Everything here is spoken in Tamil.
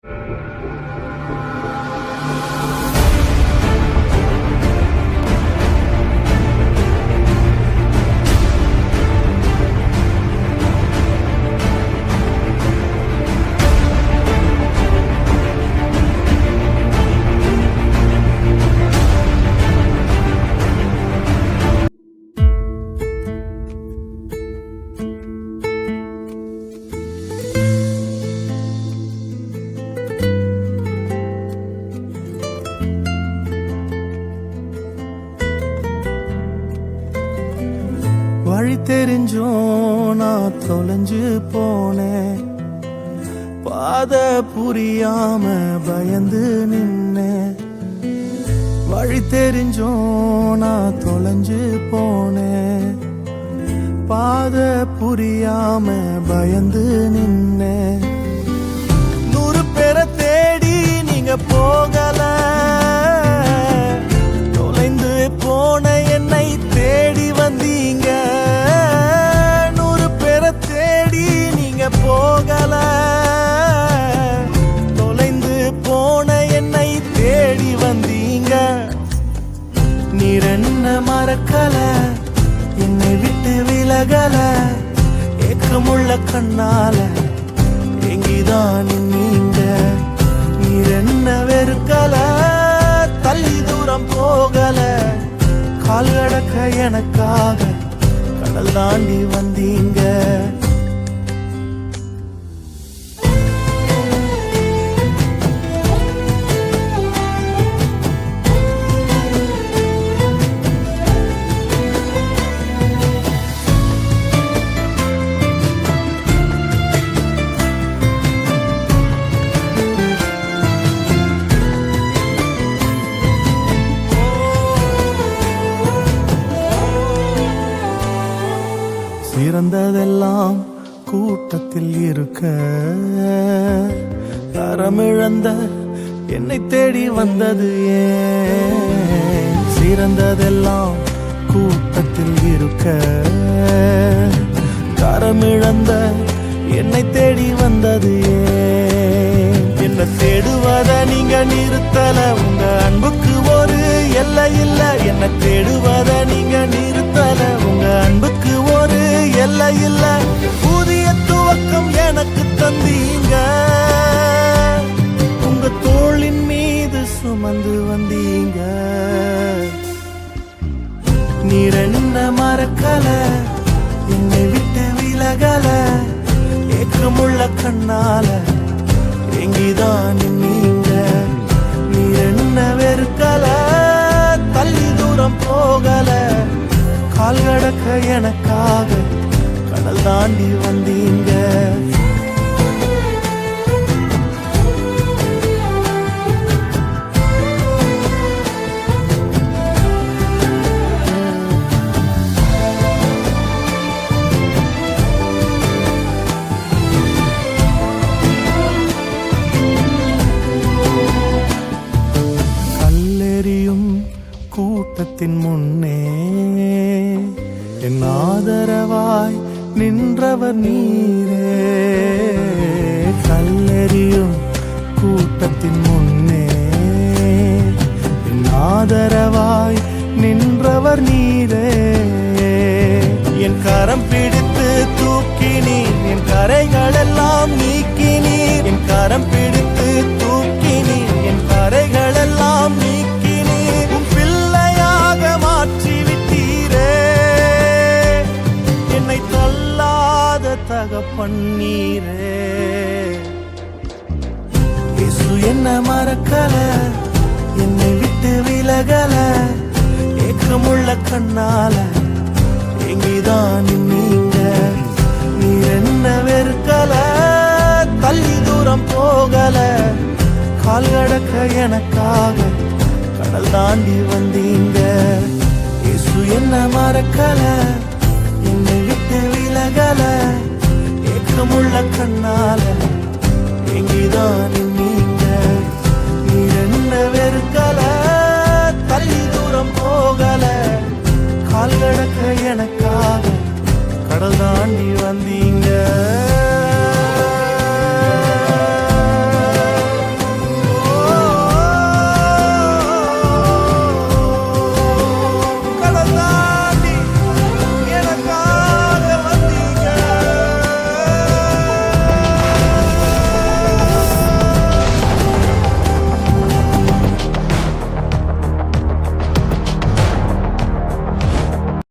வழி தெரிஞ்சோ நான் தொலைஞ்சு போனேன், பாத புரியாம பயந்து நின்னேன். வழி தெரிஞ்சோ நான் தொலைஞ்சு போனேன், பாத புரியாம பயந்து நின்னேன். 100 பேரை தேடி நீங்க போகல, தொலைந்து போன என்னை தேடி வந்தீங்க. 100 பேரை தேடி நீங்க போகல, தொலைந்து போன என்னை தேடி வந்தீங்க. நீர் என்ன மறக்கல, என்னை விட்டு விலகல, ஏக்கமுள்ள கண்ணால எங்கிதான் நீங்க. நீர் என்ன வெறுக்கல, தள்ளி தூரம் போகல, கால் கடக்க எனக்காக கடல் தாண்டி வந்தீங்க. சிறந்ததெல்லாம் கூட்டத்தில் இருக்க, தரமிழந்த என்னை தேடி வந்தது ஏன்? சிறந்ததெல்லாம் கூட்டத்தில் இருக்க, தரமிழந்த என்னை தேடி வந்தது ஏன்? என்ன தேடுவத நீங்க நிறுத்தல, உங்க அன்புக்கு ஒரு எல்லை இல்ல. என்ன தேடுவத நீங்க நிறுத்தல, உங்க அன்புக்கு ஒரு எல்லை இல்ல. புதிய துவக்கம் எனக்கு தந்தீங்க, உங்க தோளின் மீது சுமந்து வந்தீங்க. நீர் என்ன மறக்கல, என்னை விட்டு விலகல, ஏக்கமுள்ள கண்ணால எங்கிதான் நீங்க. நீர் என்ன வெறுக்கல, தள்ளி தூரம் போகல, கால் கடக்க எனக்காக கடல் தாண்டி வந்தீங்க. கல்லெறியும் கூட்டத்தின் முன்னே என் ஆதரவாய் நின்றவர் நீரே. கல்லெறியும் கூட்டத்தின் முன்னே என் ஆதரவாய் நின்றவர் நீரே. என் கரம் பிடித்து தூக்கினீர், என் கரைகள் எல்லாம் நீக்கினீர். என் கரம் பிடித்து தூக்கினீர், என் கரைகள் எல்லாம் நீக்கினீர். உன் பிள்ளையாக மாற்றி விட்டீரே, என்னை தள்ளாத தகப்பன்னீரே. இயேசு என்ன மறக்கல, என்னை விட்டு விலகல, ஏக்கமுள்ள கண்ணால எங்கிதான் நீங்க. நீர் என்ன வெறுக்கல, தள்ளி தூரம் போகல, கால் கடக்க எனக்காக கடல் தாண்டி வந்தீங்க. இயேசு என்ன மறக்கல, என்னை விட்டு விலகல, ஏக்கமுள்ள கண்ணால எங்கிதான்